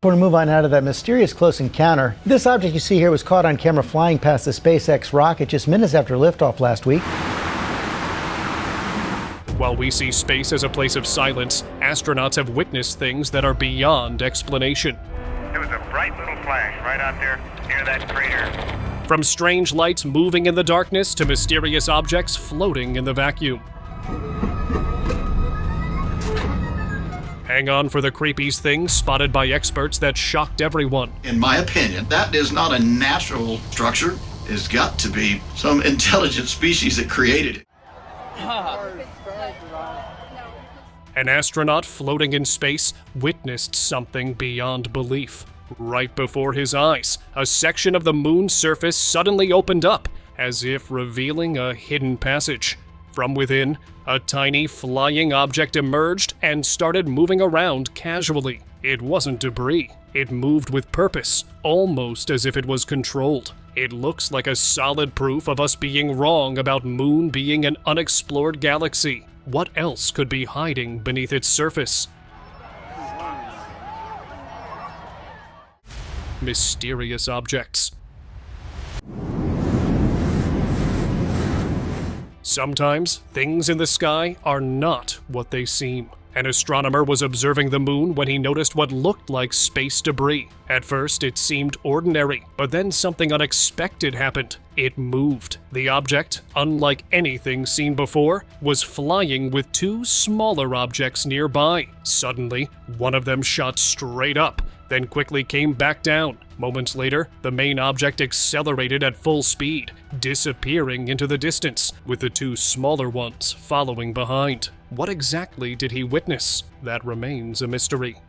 We're going to move on out of that mysterious close encounter. This object you see here was caught on camera flying past the SpaceX rocket just minutes after liftoff last week. While we see space as a place of silence, astronauts have witnessed things that are beyond explanation. There was a bright little flash right out there near that crater. From strange lights moving in the darkness to mysterious objects floating in the vacuum. Hang on for the creepiest things spotted by experts that shocked everyone. In my opinion, that is not a natural structure. It's got to be some intelligent species that created it. An astronaut floating in space witnessed something beyond belief. Right before his eyes, a section of the moon's surface suddenly opened up, as if revealing a hidden passage. From within, a tiny flying object emerged and started moving around casually. It wasn't debris. It moved with purpose, almost as if it was controlled. It looks like a solid proof of us being wrong about Moon being an unexplored galaxy. What else could be hiding beneath its surface? Mysterious objects. Sometimes, things in the sky are not what they seem. An astronomer was observing the moon when he noticed what looked like space debris. At first, it seemed ordinary, but then something unexpected happened. It moved. The object, unlike anything seen before, was flying with two smaller objects nearby. Suddenly, one of them shot straight up, then quickly came back down. Moments later, the main object accelerated at full speed, disappearing into the distance, with the two smaller ones following behind. What exactly did he witness? That remains a mystery.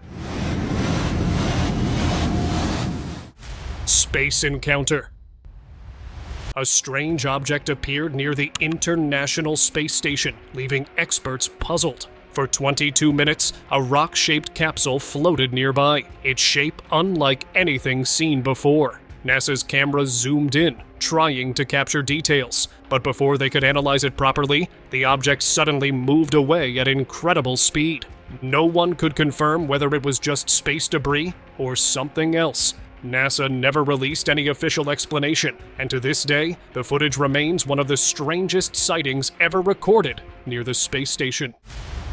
Space encounter. A strange object appeared near the International Space Station, leaving experts puzzled. For 22 minutes, a rock-shaped capsule floated nearby, its shape unlike anything seen before. NASA's cameras zoomed in, trying to capture details, but before they could analyze it properly, the object suddenly moved away at incredible speed. No one could confirm whether it was just space debris or something else. NASA never released any official explanation, and to this day, the footage remains one of the strangest sightings ever recorded near the space station.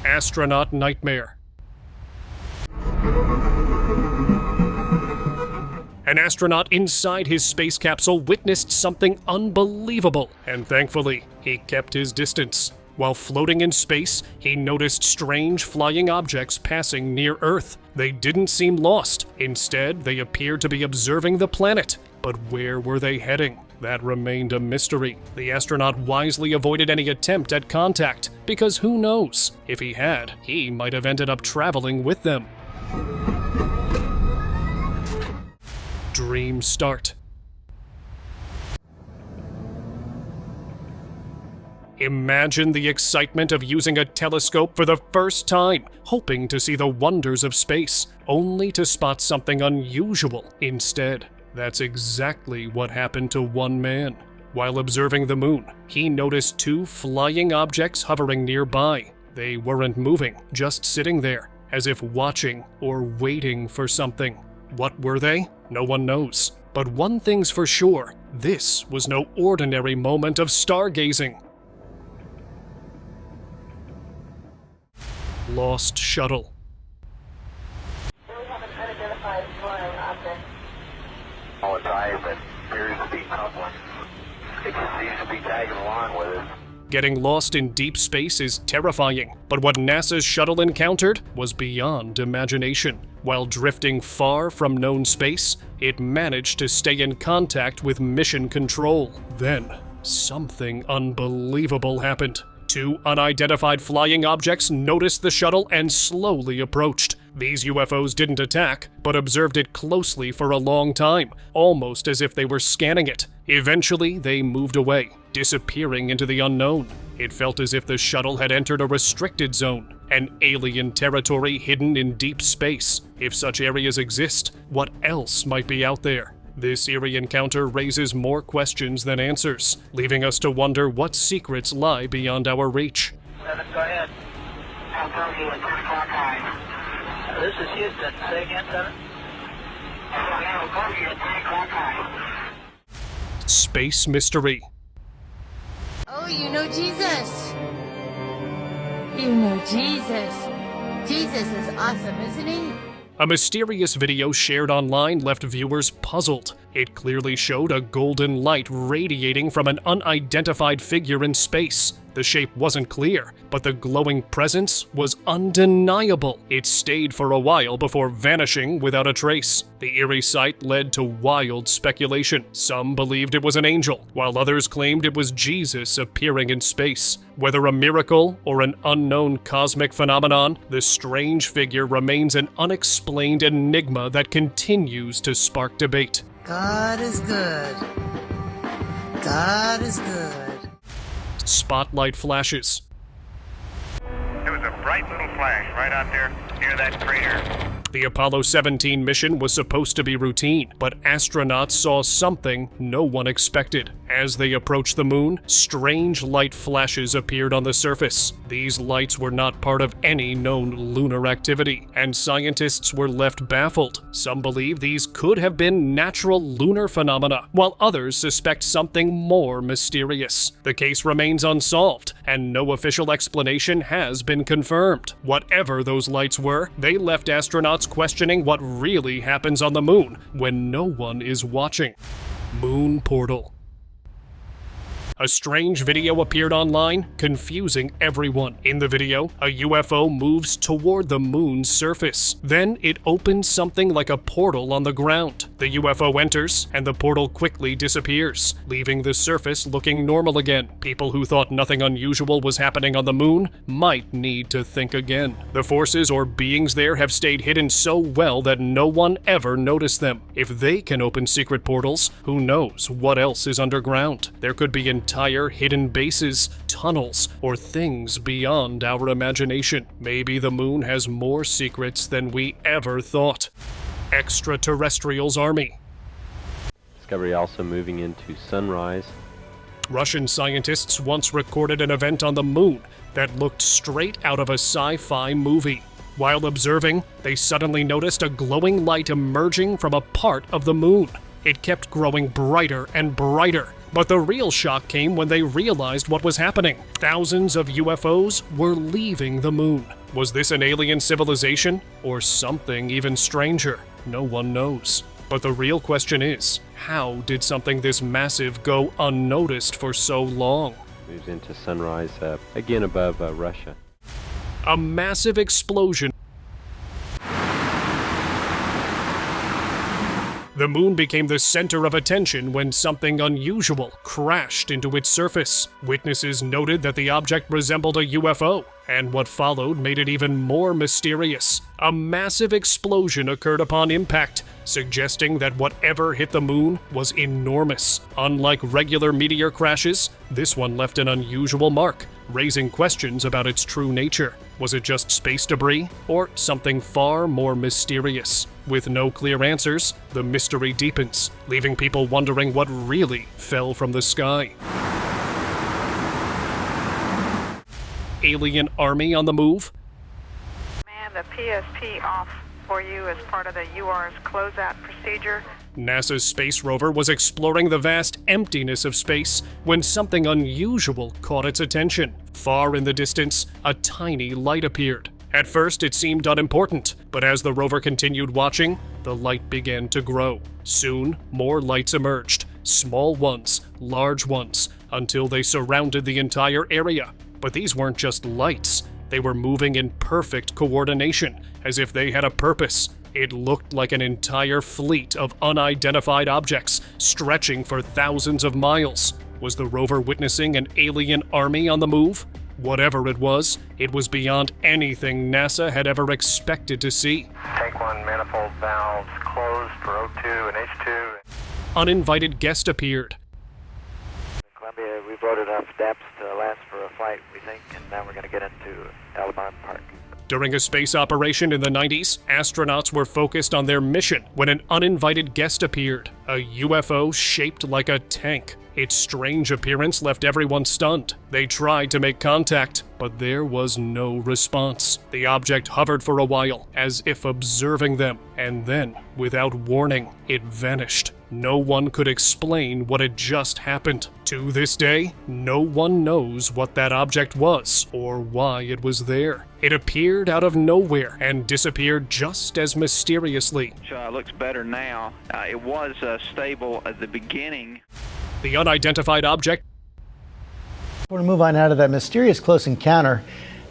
Astronaut nightmare. An astronaut inside his space capsule witnessed something unbelievable, and thankfully, he kept his distance. While floating in space, he noticed strange flying objects passing near Earth. They didn't seem lost. Instead, they appeared to be observing the planet. But where were they heading? That remained a mystery. The astronaut wisely avoided any attempt at contact, because who knows? If he had, he might have ended up traveling with them. Dream start. Imagine the excitement of using a telescope for the first time, hoping to see the wonders of space, only to spot something unusual instead. That's exactly what happened to one man. While observing the moon, he noticed two flying objects hovering nearby. They weren't moving, just sitting there, as if watching or waiting for something. What were they? No one knows. But one thing's for sure, this was no ordinary moment of stargazing. Lost shuttle. We have an unidentified flying object. All advised that appears to be coupling. It seems to be tagging along with it. Getting lost in deep space is terrifying, but what NASA's shuttle encountered was beyond imagination. While drifting far from known space, it managed to stay in contact with mission control. Then, something unbelievable happened. Two unidentified flying objects noticed the shuttle and slowly approached. These UFOs didn't attack, but observed it closely for a long time, almost as if they were scanning it. Eventually, they moved away, disappearing into the unknown. It felt as if the shuttle had entered a restricted zone, an alien territory hidden in deep space. If such areas exist, what else might be out there? This eerie encounter raises more questions than answers, leaving us to wonder what secrets lie beyond our reach. 7, go ahead. I'll tell you at 10 o'clock high. This is Houston. Say again, 7. Space mystery. Oh, you know Jesus. You know Jesus. Jesus is awesome, isn't he? A mysterious video shared online left viewers puzzled. It clearly showed a golden light radiating from an unidentified figure in space. The shape wasn't clear, but the glowing presence was undeniable. It stayed for a while before vanishing without a trace. The eerie sight led to wild speculation. Some believed it was an angel, while others claimed it was Jesus appearing in space. Whether a miracle or an unknown cosmic phenomenon, the strange figure remains an unexplained enigma that continues to spark debate. God is good. God is good. Spotlight flashes. There was a bright little flash right out there near that crater. The Apollo 17 mission was supposed to be routine, but astronauts saw something no one expected. As they approached the moon, strange light flashes appeared on the surface. These lights were not part of any known lunar activity, and scientists were left baffled. Some believe these could have been natural lunar phenomena, while others suspect something more mysterious. The case remains unsolved, and no official explanation has been confirmed. Whatever those lights were, they left astronauts questioning what really happens on the moon when no one is watching. Moon portal. A strange video appeared online, confusing everyone. In the video, a UFO moves toward the moon's surface. Then it opens something like a portal on the ground. The UFO enters, and the portal quickly disappears, leaving the surface looking normal again. People who thought nothing unusual was happening on the moon might need to think again. The forces or beings there have stayed hidden so well that no one ever noticed them. If they can open secret portals, who knows what else is underground? There could be entire hidden bases, tunnels, or things beyond our imagination. Maybe the moon has more secrets than we ever thought. Extraterrestrials army. Discovery also moving into sunrise. Russian scientists once recorded an event on the moon that looked straight out of a sci-fi movie. While observing, they suddenly noticed a glowing light emerging from a part of the moon. It kept growing brighter and brighter, but the real shock came when they realized what was happening. Thousands of UFOs were leaving the moon. Was this an alien civilization or something even stranger? No one knows. But the real question is, how did something this massive go unnoticed for so long? Moves into sunrise, again above Russia. A massive explosion. The moon became the center of attention when something unusual crashed into its surface. Witnesses noted that the object resembled a UFO, and what followed made it even more mysterious. A massive explosion occurred upon impact, suggesting that whatever hit the moon was enormous. Unlike regular meteor crashes, this one left an unusual mark, raising questions about its true nature. Was it just space debris, or something far more mysterious? With no clear answers, the mystery deepens, leaving people wondering what really fell from the sky. Alien army on the move? Man, the PSP off for you as part of the UR's closeout procedure. NASA's space rover was exploring the vast emptiness of space when something unusual caught its attention. Far in the distance, a tiny light appeared. At first, it seemed unimportant, but as the rover continued watching, the light began to grow. Soon, more lights emerged, small ones, large ones, until they surrounded the entire area. But these weren't just lights. They were moving in perfect coordination, as if they had a purpose. It looked like an entire fleet of unidentified objects, stretching for thousands of miles. Was the rover witnessing an alien army on the move? Whatever it was beyond anything NASA had ever expected to see. Tank 1 manifold valves closed for O2 and H2. Uninvited guest appeared. Columbia, we've loaded enough depths to last for a flight, we think, and now we're going to get into Alabama Park. During a space operation in the 90s, astronauts were focused on their mission when an uninvited guest appeared. a UFO shaped like a tank. Its strange appearance left everyone stunned. They tried to make contact, but there was no response. The object hovered for a while, as if observing them, and then, without warning, it vanished. No one could explain what had just happened. To this day, no one knows what that object was or why it was there. It appeared out of nowhere and disappeared just as mysteriously. Looks better now. It was stable at the beginning. The unidentified object. We're going to move on out of that mysterious close encounter.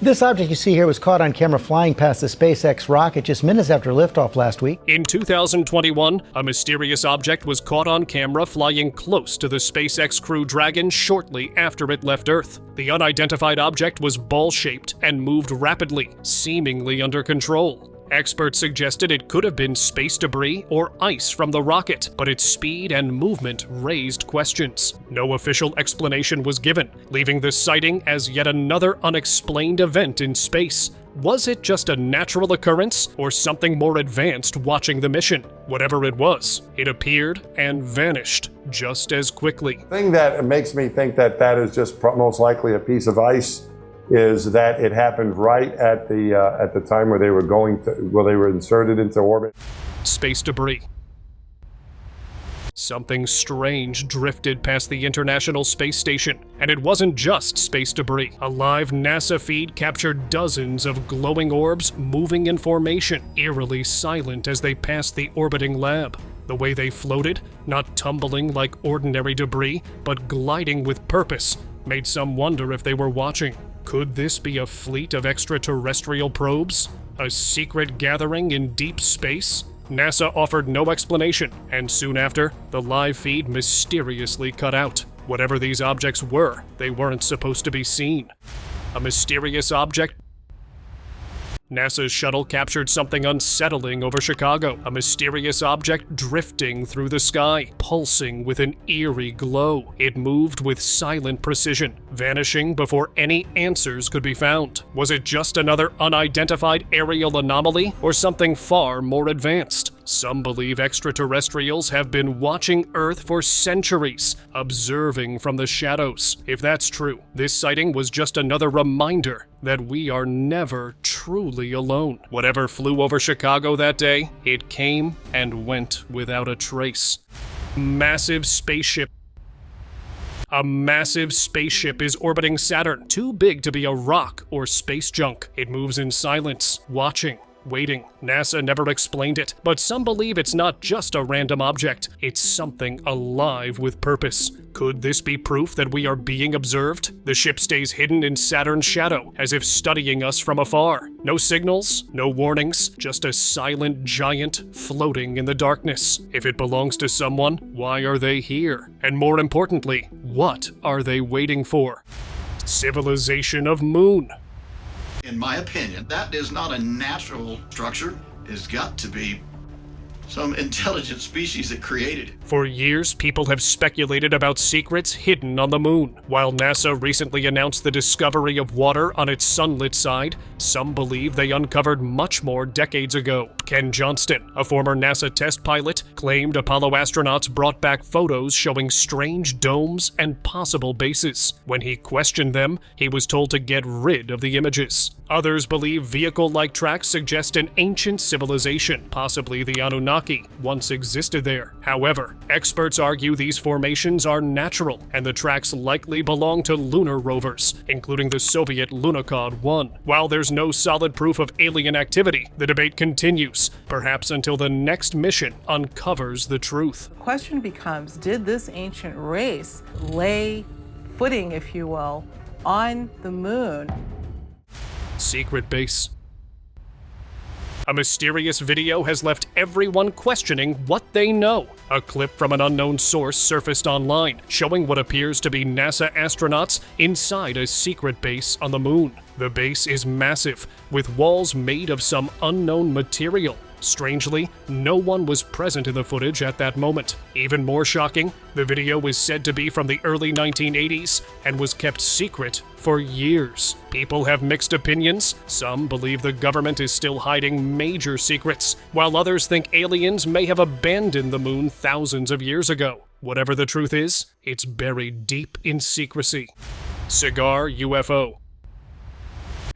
This object you see here was caught on camera flying past the SpaceX rocket just minutes after liftoff last week. In 2021, a mysterious object was caught on camera flying close to the SpaceX Crew Dragon shortly after it left Earth. The unidentified object was ball-shaped and moved rapidly, seemingly under control. Experts suggested it could have been space debris or ice from the rocket, but its speed and movement raised questions. No official explanation was given, leaving this sighting as yet another unexplained event in space. Was it just a natural occurrence or something more advanced watching the mission? Whatever it was, it appeared and vanished just as quickly. The thing that makes me think that that is just most likely a piece of ice is that it happened right at the time where they were inserted into orbit. Space debris. Something strange drifted past the International Space Station, and it wasn't just space debris. A live NASA feed captured dozens of glowing orbs moving in formation, eerily silent as they passed the orbiting lab. The way they floated, not tumbling like ordinary debris, but gliding with purpose, made some wonder if they were watching. Could this be a fleet of extraterrestrial probes? A secret gathering in deep space? NASA offered no explanation, and soon after, the live feed mysteriously cut out. Whatever these objects were, they weren't supposed to be seen. A mysterious object. NASA's shuttle captured something unsettling over Chicago, a mysterious object drifting through the sky, pulsing with an eerie glow. It moved with silent precision, vanishing before any answers could be found. Was it just another unidentified aerial anomaly, or something far more advanced? Some believe extraterrestrials have been watching Earth for centuries, observing from the shadows. If that's true, this sighting was just another reminder that we are never truly alone. Whatever flew over Chicago that day, it came and went without a trace. Massive spaceship. A massive spaceship is orbiting Saturn, too big to be a rock or space junk. It moves in silence, watching, waiting. NASA never explained it, but some believe it's not just a random object. It's something alive with purpose. Could this be proof that we are being observed? The ship stays hidden in Saturn's shadow, as if studying us from afar. No signals, no warnings, just a silent giant floating in the darkness. If it belongs to someone, why are they here? And more importantly, what are they waiting for? Civilization of Moon. In my opinion, that is not a natural structure. It's got to be some intelligent species that created it. For years, people have speculated about secrets hidden on the moon. While NASA recently announced the discovery of water on its sunlit side, some believe they uncovered much more decades ago. Ken Johnston, a former NASA test pilot, claimed Apollo astronauts brought back photos showing strange domes and possible bases. When he questioned them, he was told to get rid of the images. Others believe vehicle-like tracks suggest an ancient civilization, possibly the Anunnaki, once existed there. However, experts argue these formations are natural, and the tracks likely belong to lunar rovers, including the Soviet Lunokhod 1. While there's no solid proof of alien activity, the debate continues, perhaps until the next mission uncovers the truth. The question becomes, did this ancient race lay footing, if you will, on the moon? Secret base. A mysterious video has left everyone questioning what they know. A clip from an unknown source surfaced online, showing what appears to be NASA astronauts inside a secret base on the moon. The base is massive, with walls made of some unknown material. Strangely, no one was present in the footage at that moment. Even more shocking, the video is said to be from the early 1980s and was kept secret for years. People have mixed opinions. Some believe the government is still hiding major secrets, while others think aliens may have abandoned the moon thousands of years ago. Whatever the truth is, it's buried deep in secrecy. Cigar UFO.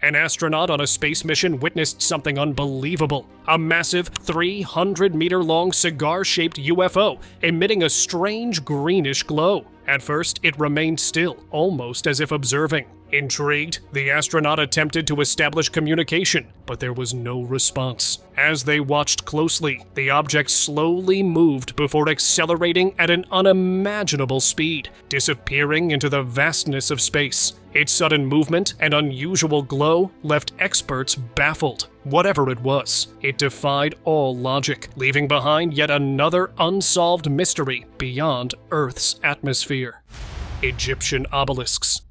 An astronaut on a space mission witnessed something unbelievable. A massive 300-meter-long cigar-shaped UFO emitting a strange greenish glow. At first, it remained still, almost as if observing. Intrigued, the astronaut attempted to establish communication, but there was no response. As they watched closely, the object slowly moved before accelerating at an unimaginable speed, disappearing into the vastness of space. Its sudden movement and unusual glow left experts baffled. Whatever it was, it defied all logic, leaving behind yet another unsolved mystery beyond Earth's atmosphere. Egyptian obelisks.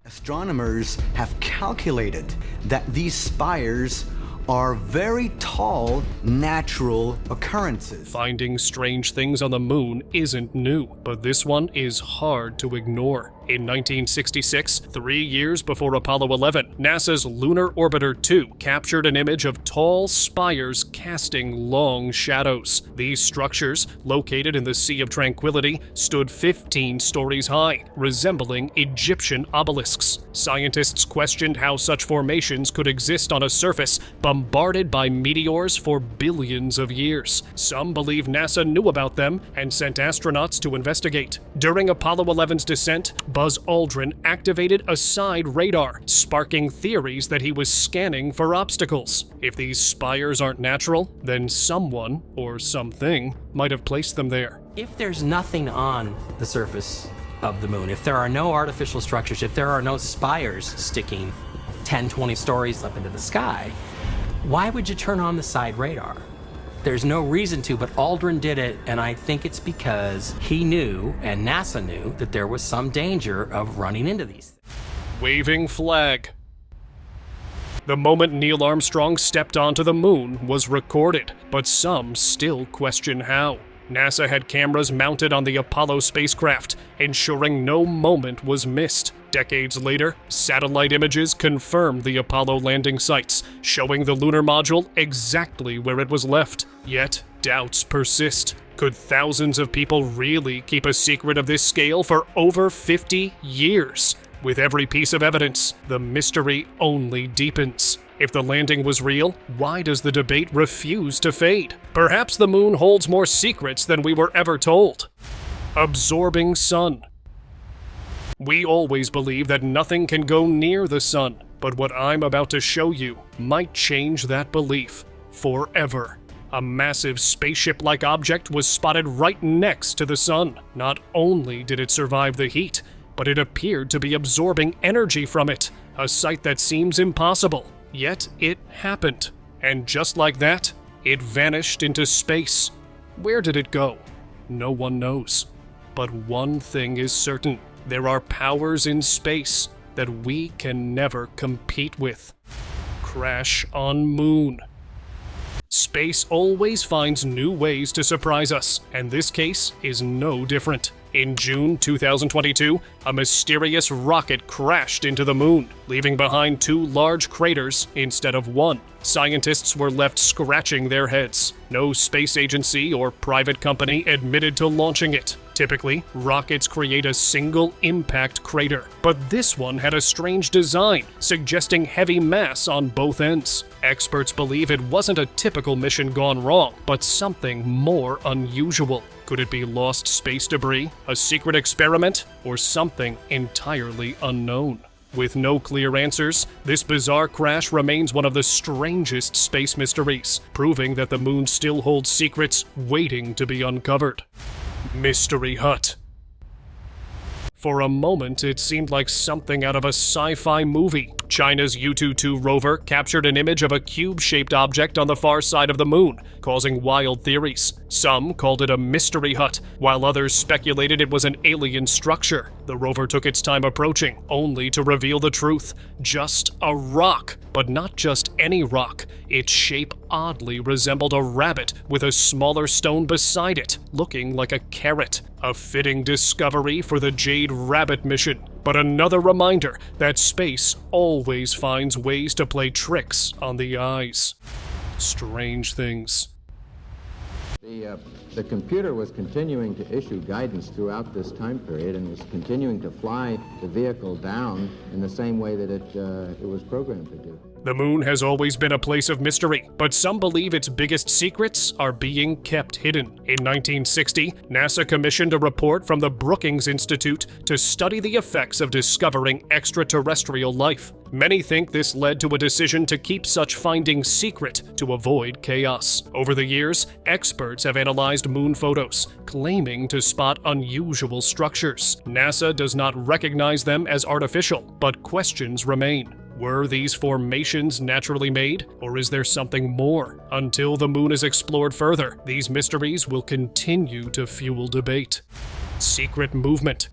Astronomers have calculated that these spires are very tall natural occurrences. Finding strange things on the moon isn't new, but this one is hard to ignore. In 1966, 3 years before Apollo 11, NASA's Lunar Orbiter 2 captured an image of tall spires casting long shadows. These structures, located in the Sea of Tranquility, stood 15 stories high, resembling Egyptian obelisks. Scientists questioned how such formations could exist on a surface bombarded by meteors for billions of years. Some believe NASA knew about them and sent astronauts to investigate. During Apollo 11's descent, Buzz Aldrin activated a side radar, sparking theories that he was scanning for obstacles. If these spires aren't natural, then someone, or something, might have placed them there. If there's nothing on the surface of the moon, if there are no artificial structures, if there are no spires sticking 10, 20 stories up into the sky, why would you turn on the side radar? There's no reason to, but Aldrin did it, and I think it's because he knew, and NASA knew, that there was some danger of running into these. Waving flag. The moment Neil Armstrong stepped onto the moon was recorded, but some still question how. NASA had cameras mounted on the Apollo spacecraft, ensuring no moment was missed. Decades later, satellite images confirmed the Apollo landing sites, showing the lunar module exactly where it was left. Yet, doubts persist. Could thousands of people really keep a secret of this scale for over 50 years? With every piece of evidence, the mystery only deepens. If the landing was real, why does the debate refuse to fade? Perhaps the moon holds more secrets than we were ever told. Absorbing sun. We always believe that nothing can go near the sun, but what I'm about to show you might change that belief forever. A massive spaceship-like object was spotted right next to the sun. Not only did it survive the heat, but it appeared to be absorbing energy from it, a sight that seems impossible. Yet it happened, and just like that, it vanished into space. Where did it go? No one knows. But one thing is certain. There are powers in space that we can never compete with. Crash on moon. Space always finds new ways to surprise us, and this case is no different. In June 2022, a mysterious rocket crashed into the moon, leaving behind 2 large craters instead of 1. Scientists were left scratching their heads. No space agency or private company admitted to launching it. Typically, rockets create a single impact crater, but this one had a strange design, suggesting heavy mass on both ends. Experts believe it wasn't a typical mission gone wrong, but something more unusual. Could it be lost space debris, a secret experiment, or something entirely unknown? With no clear answers, this bizarre crash remains one of the strangest space mysteries, proving that the moon still holds secrets waiting to be uncovered. Mystery Hut. For a moment, it seemed like something out of a sci-fi movie. China's Yutu-2 rover captured an image of a cube-shaped object on the far side of the moon, causing wild theories. Some called it a mystery hut, while others speculated it was an alien structure. The rover took its time approaching, only to reveal the truth. Just a rock. But not just any rock. Its shape oddly resembled a rabbit with a smaller stone beside it, looking like a carrot. A fitting discovery for the Jade Rabbit mission, but another reminder that space always finds ways to play tricks on the eyes. Strange things. The computer was continuing to issue guidance throughout this time period and was continuing to fly the vehicle down in the same way that it was programmed to do. The moon has always been a place of mystery, but some believe its biggest secrets are being kept hidden. In 1960, NASA commissioned a report from the Brookings Institute to study the effects of discovering extraterrestrial life. Many think this led to a decision to keep such findings secret to avoid chaos. Over the years, experts have analyzed moon photos, claiming to spot unusual structures. NASA does not recognize them as artificial, but questions remain. Were these formations naturally made, or is there something more? Until the moon is explored further, these mysteries will continue to fuel debate. Secret movement.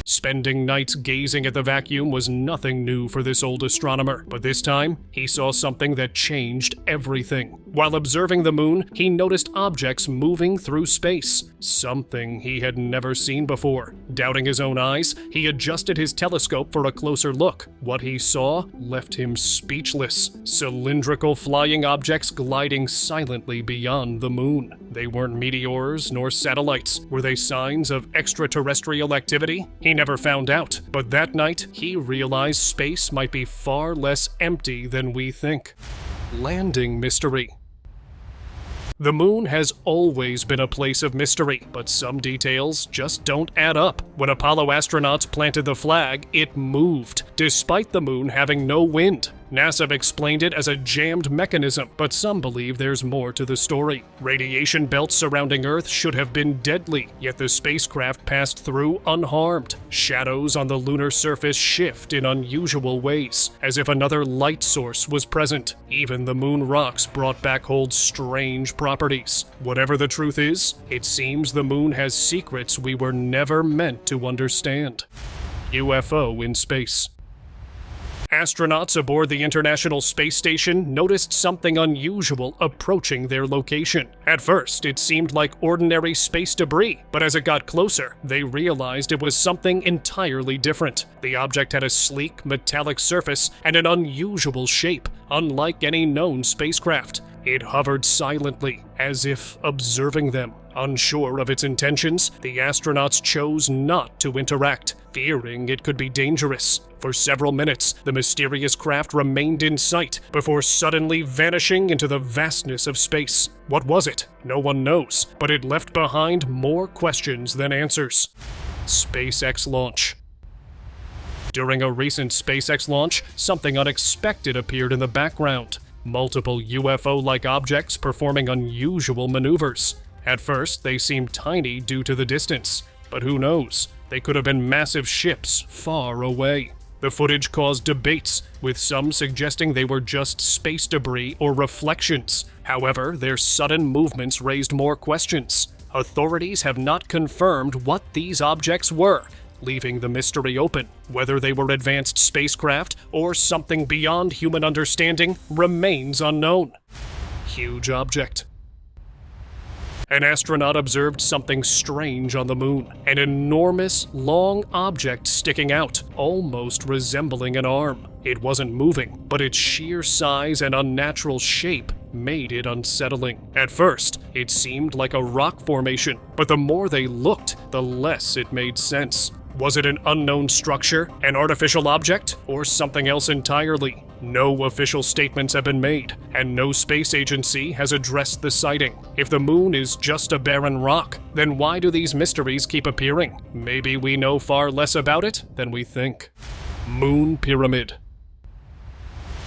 Spending nights gazing at the vacuum was nothing new for this old astronomer, but this time, he saw something that changed everything. While observing the moon, he noticed objects moving through space, something he had never seen before. Doubting his own eyes, he adjusted his telescope for a closer look. What he saw left him speechless. Cylindrical flying objects gliding silently beyond the moon. They weren't meteors nor satellites. Were they signs of extraterrestrial activity? He never found out, but that night, he realized space might be far less empty than we think. Landing mystery. The moon has always been a place of mystery, but some details just don't add up. When Apollo astronauts planted the flag, it moved, despite the moon having no wind. NASA explained it as a jammed mechanism, but some believe there's more to the story. Radiation belts surrounding Earth should have been deadly, yet the spacecraft passed through unharmed. Shadows on the lunar surface shift in unusual ways, as if another light source was present. Even the moon rocks brought back hold strange properties. Whatever the truth is, it seems the moon has secrets we were never meant to understand. UFO in space. Astronauts aboard the International Space Station noticed something unusual approaching their location. At first, it seemed like ordinary space debris, but as it got closer, they realized it was something entirely different. The object had a sleek, metallic surface and an unusual shape, unlike any known spacecraft. It hovered silently, as if observing them. Unsure of its intentions, the astronauts chose not to interact, fearing it could be dangerous. For several minutes, the mysterious craft remained in sight before suddenly vanishing into the vastness of space. What was it? No one knows, but it left behind more questions than answers. SpaceX launch. During a recent SpaceX launch, something unexpected appeared in the background. Multiple UFO-like objects performing unusual maneuvers. At first, they seemed tiny due to the distance, but who knows? They could have been massive ships far away. The footage caused debates, with some suggesting they were just space debris or reflections. However, their sudden movements raised more questions. Authorities have not confirmed what these objects were, leaving the mystery open. Whether they were advanced spacecraft or something beyond human understanding remains unknown. Huge object. An astronaut observed something strange on the moon. An enormous, long object sticking out, almost resembling an arm. It wasn't moving, but its sheer size and unnatural shape made it unsettling. At first, it seemed like a rock formation, but the more they looked, the less it made sense. Was it an unknown structure, an artificial object, or something else entirely? No official statements have been made, and no space agency has addressed the sighting. If the moon is just a barren rock, then why do these mysteries keep appearing? Maybe we know far less about it than we think. Moon Pyramid.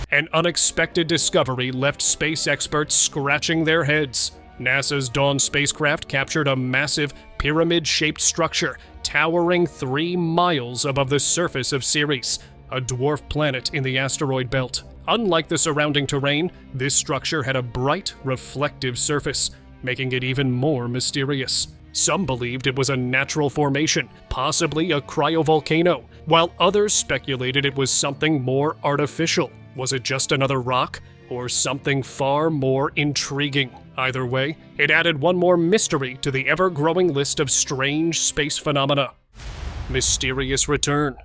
An unexpected discovery left space experts scratching their heads. NASA's Dawn spacecraft captured a massive, pyramid-shaped structure towering 3 miles above the surface of Ceres, a dwarf planet in the asteroid belt. Unlike the surrounding terrain, this structure had a bright, reflective surface, making it even more mysterious. Some believed it was a natural formation, possibly a cryovolcano, while others speculated it was something more artificial. Was it just another rock, or something far more intriguing? Either way, it added one more mystery to the ever-growing list of strange space phenomena. Mysterious return.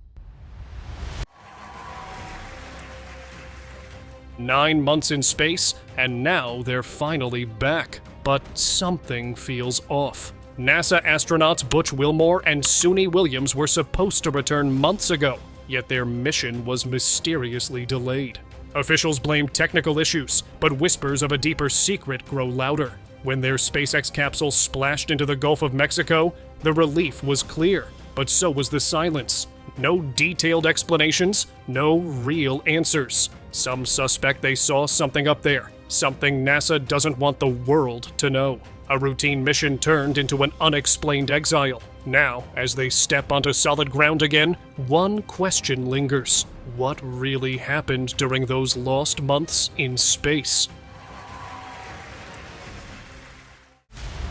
9 months in space, and now they're finally back. But something feels off. NASA astronauts Butch Wilmore and Suni Williams were supposed to return months ago, yet their mission was mysteriously delayed. Officials blame technical issues, but whispers of a deeper secret grow louder. When their SpaceX capsule splashed into the Gulf of Mexico, the relief was clear, but so was the silence. No detailed explanations, no real answers. Some suspect they saw something up there, something NASA doesn't want the world to know. A routine mission turned into an unexplained exile. Now, as they step onto solid ground again, one question lingers. What really happened during those lost months in space?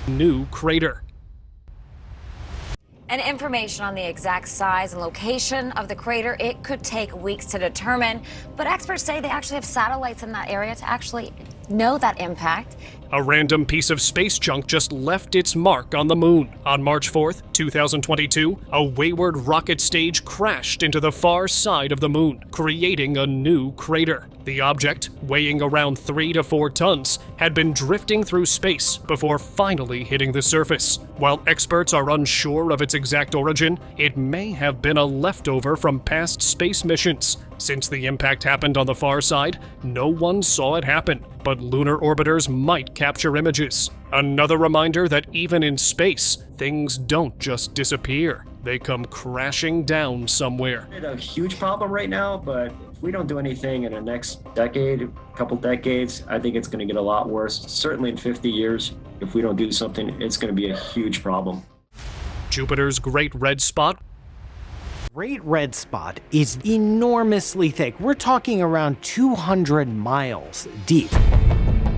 New crater. And information on the exact size and location of the crater, it could take weeks to determine, but experts say they actually have satellites in that area to actually know that impact. A random piece of space junk just left its mark on the moon. On March 4th, 2022, a wayward rocket stage crashed into the far side of the moon, creating a new crater. The object, weighing around 3 to 4 tons, had been drifting through space before finally hitting the surface. While experts are unsure of its exact origin, it may have been a leftover from past space missions. Since the impact happened on the far side, no one saw it happen, but lunar orbiters might capture images. Another reminder that even in space, things don't just disappear. They come crashing down somewhere. It's a huge problem right now, but if we don't do anything in the next decade, couple decades, I think it's going to get a lot worse. Certainly in 50 years, if we don't do something, it's going to be a huge problem. Jupiter's Great Red Spot. Great Red Spot is enormously thick. We're talking around 200 miles deep.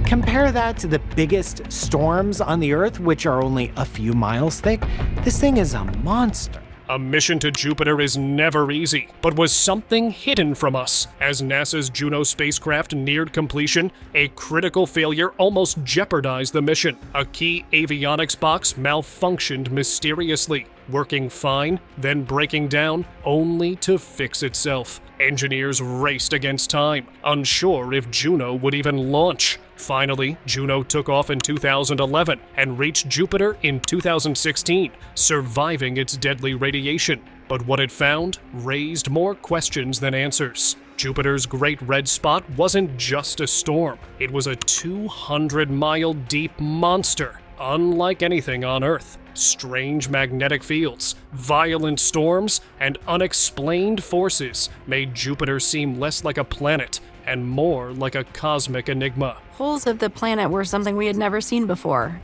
Compare that to the biggest storms on the Earth, which are only a few miles thick. This thing is a monster. A mission to Jupiter is never easy, but was something hidden from us. As NASA's Juno spacecraft neared completion, a critical failure almost jeopardized the mission. A key avionics box malfunctioned mysteriously, working fine, then breaking down, only to fix itself. Engineers raced against time, unsure if Juno would even launch. Finally, Juno took off in 2011 and reached Jupiter in 2016, surviving its deadly radiation. But what it found raised more questions than answers. Jupiter's Great Red Spot wasn't just a storm. It was a 200-mile deep monster, unlike anything on Earth. Strange magnetic fields, violent storms, and unexplained forces made Jupiter seem less like a planet and more like a cosmic enigma. Holes of the planet were something we had never seen before.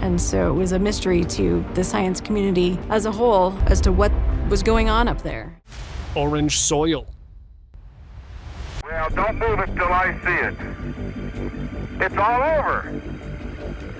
And so it was a mystery to the science community as a whole as to what was going on up there. Orange soil. Well, don't move it till I see it. It's all over.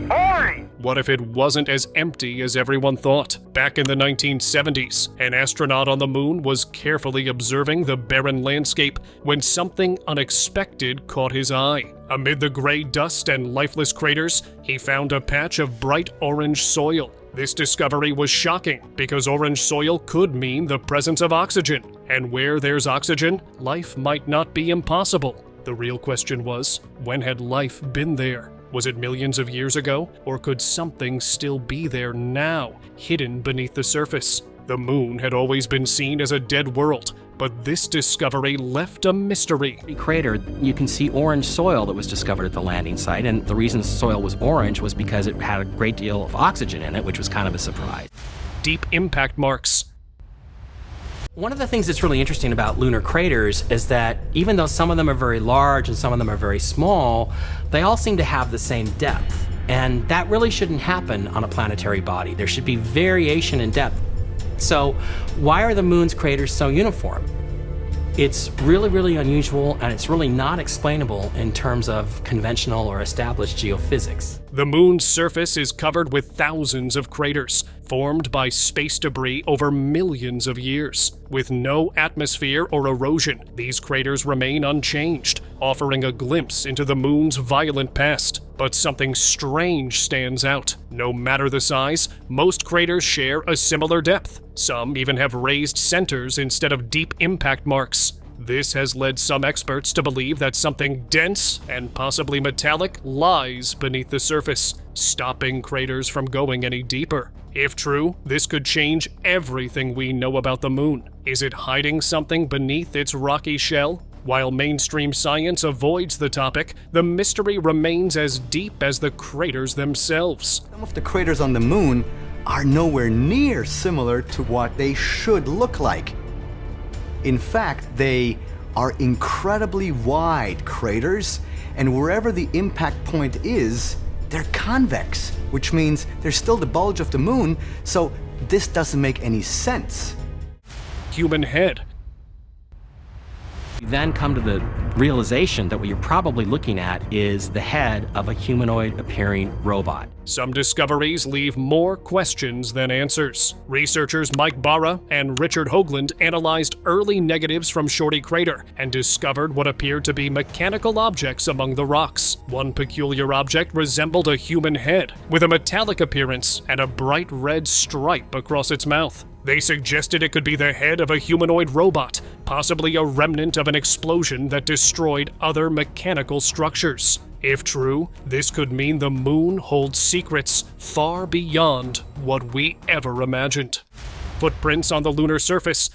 Orange! What if it wasn't as empty as everyone thought? Back in the 1970s, an astronaut on the moon was carefully observing the barren landscape when something unexpected caught his eye. Amid the gray dust and lifeless craters, he found a patch of bright orange soil. This discovery was shocking because orange soil could mean the presence of oxygen. And where there's oxygen, life might not be impossible. The real question was, when had life been there? Was it millions of years ago, or could something still be there now, hidden beneath the surface? The moon had always been seen as a dead world, but this discovery left a mystery. Crater, you can see orange soil that was discovered at the landing site, and the reason the soil was orange was because it had a great deal of oxygen in it, which was kind of a surprise. Deep impact marks. One of the things that's really interesting about lunar craters is that even though some of them are very large and some of them are very small, they all seem to have the same depth. And that really shouldn't happen on a planetary body. There should be variation in depth. So why are the moon's craters so uniform? It's really, really unusual, and it's really not explainable in terms of conventional or established geophysics. The moon's surface is covered with thousands of craters, formed by space debris over millions of years. With no atmosphere or erosion, these craters remain unchanged, offering a glimpse into the moon's violent past. But something strange stands out. No matter the size, most craters share a similar depth. Some even have raised centers instead of deep impact marks. This has led some experts to believe that something dense and possibly metallic lies beneath the surface, stopping craters from going any deeper. If true, this could change everything we know about the moon. Is it hiding something beneath its rocky shell? While mainstream science avoids the topic, the mystery remains as deep as the craters themselves. Some of the craters on the moon are nowhere near similar to what they should look like. In fact, they are incredibly wide craters, and wherever the impact point is, they're convex, which means there's still the bulge of the moon, so this doesn't make any sense. Human head. You then come to the realization that what you're probably looking at is the head of a humanoid-appearing robot. Some discoveries leave more questions than answers. Researchers Mike Barra and Richard Hoagland analyzed early negatives from Shorty Crater and discovered what appeared to be mechanical objects among the rocks. One peculiar object resembled a human head, with a metallic appearance and a bright red stripe across its mouth. They suggested it could be the head of a humanoid robot, possibly a remnant of an explosion that destroyed other mechanical structures. If true, this could mean the moon holds secrets far beyond what we ever imagined. Footprints on the lunar surface.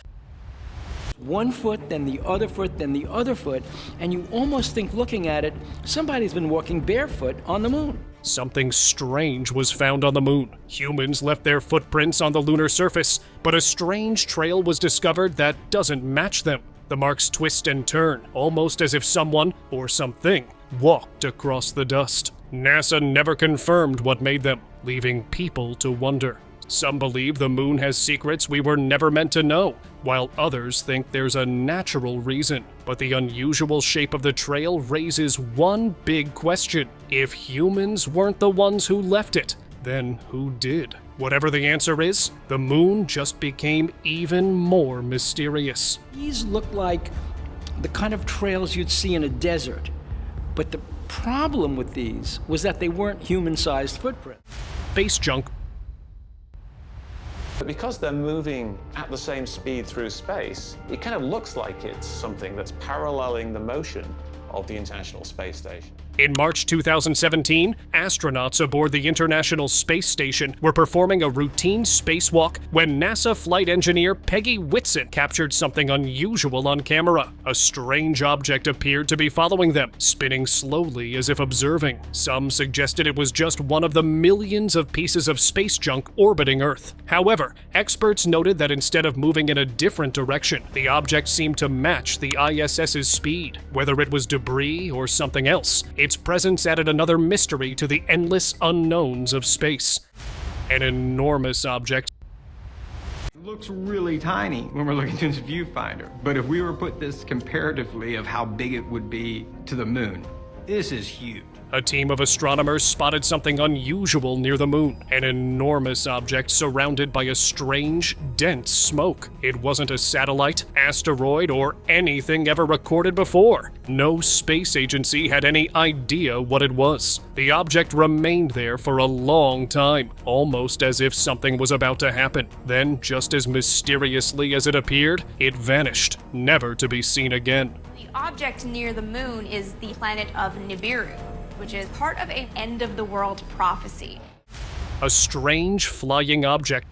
1 foot, then the other foot, then the other foot, and you almost think looking at it, somebody's been walking barefoot on the moon. Something strange was found on the moon. Humans left their footprints on the lunar surface, but a strange trail was discovered that doesn't match them. The marks twist and turn, almost as if someone, or something, walked across the dust. NASA never confirmed what made them, leaving people to wonder. Some believe the moon has secrets we were never meant to know, while others think there's a natural reason. But the unusual shape of the trail raises one big question. If humans weren't the ones who left it, then who did? Whatever the answer is, the moon just became even more mysterious. These look like the kind of trails you'd see in a desert. But the problem with these was that they weren't human-sized footprints. Space junk. But because they're moving at the same speed through space, it kind of looks like it's something that's paralleling the motion of the International Space Station. In March 2017, astronauts aboard the International Space Station were performing a routine spacewalk when NASA flight engineer Peggy Whitson captured something unusual on camera. A strange object appeared to be following them, spinning slowly as if observing. Some suggested it was just one of the millions of pieces of space junk orbiting Earth. However, experts noted that instead of moving in a different direction, the object seemed to match the ISS's speed. Whether it was debris or something else, its presence added another mystery to the endless unknowns of space. An enormous object. It looks really tiny when we're looking through this viewfinder, but if we were to put this comparatively of how big it would be to the moon, this is huge. A team of astronomers spotted something unusual near the moon, an enormous object surrounded by a strange, dense smoke. It wasn't a satellite, asteroid, or anything ever recorded before. No space agency had any idea what it was. The object remained there for a long time, almost as if something was about to happen. Then, just as mysteriously as it appeared, it vanished, never to be seen again. The object near the moon is the planet of Nibiru, which is part of an end-of-the-world prophecy. A strange flying object.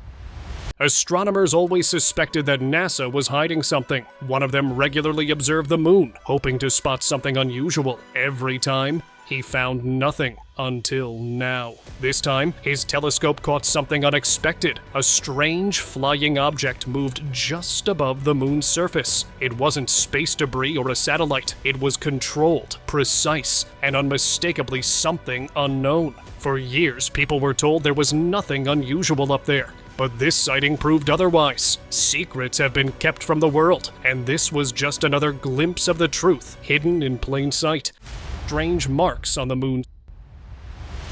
Astronomers always suspected that NASA was hiding something. One of them regularly observed the moon, hoping to spot something unusual. Every time, he found nothing until now. This time, his telescope caught something unexpected. A strange flying object moved just above the moon's surface. It wasn't space debris or a satellite. It was controlled, precise, and unmistakably something unknown. For years, people were told there was nothing unusual up there. But this sighting proved otherwise. Secrets have been kept from the world, and this was just another glimpse of the truth, hidden in plain sight. Strange marks on the moon.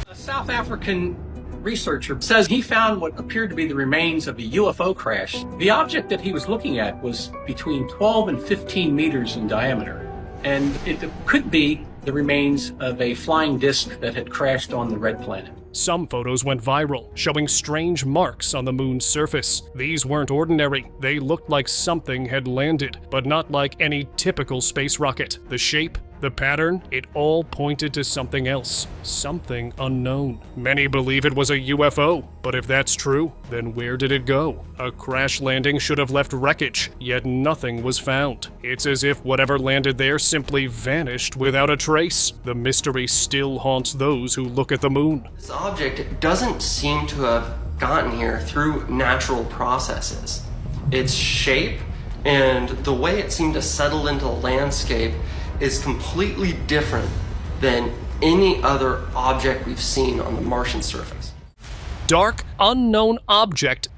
A South African researcher says he found what appeared to be the remains of a UFO crash. The object that he was looking at was between 12 and 15 meters in diameter, and it could be the remains of a flying disc that had crashed on the red planet. Some photos went viral, showing strange marks on the moon's surface. These weren't ordinary. They looked like something had landed, but not like any typical space rocket. The shape, the pattern, it all pointed to something else, something unknown. Many believe it was a UFO, but if that's true, then where did it go? A crash landing should have left wreckage, yet nothing was found. It's as if whatever landed there simply vanished without a trace. The mystery still haunts those who look at the moon. This object doesn't seem to have gotten here through natural processes. Its shape and the way it seemed to settle into the landscape is completely different than any other object we've seen on the Martian surface. Dark, unknown object.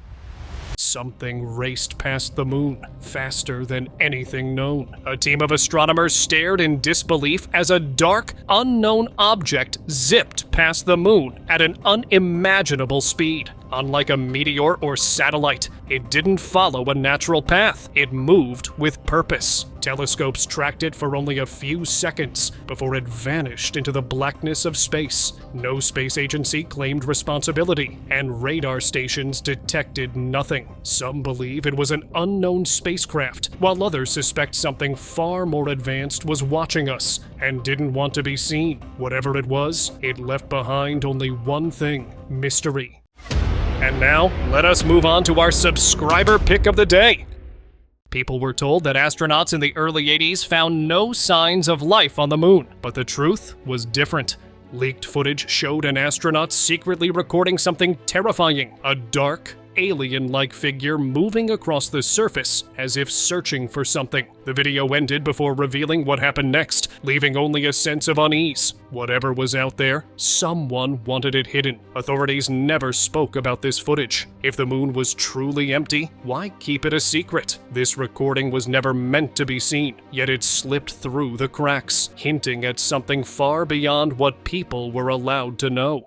Something raced past the moon, faster than anything known. A team of astronomers stared in disbelief as a dark, unknown object zipped past the moon at an unimaginable speed. Unlike a meteor or satellite, it didn't follow a natural path. It moved with purpose. Telescopes tracked it for only a few seconds before it vanished into the blackness of space. No space agency claimed responsibility, and radar stations detected nothing. Some believe it was an unknown spacecraft, while others suspect something far more advanced was watching us and didn't want to be seen. Whatever it was, it left behind only one thing: mystery. And now, let us move on to our subscriber pick of the day. People were told that astronauts in the early 80s found no signs of life on the moon, but the truth was different. Leaked footage showed an astronaut secretly recording something terrifying: a dark, alien-like figure moving across the surface as if searching for something. The video ended before revealing what happened next, leaving only a sense of unease. Whatever was out there, someone wanted it hidden. Authorities never spoke about this footage. If the moon was truly empty, why keep it a secret? This recording was never meant to be seen, yet it slipped through the cracks, hinting at something far beyond what people were allowed to know.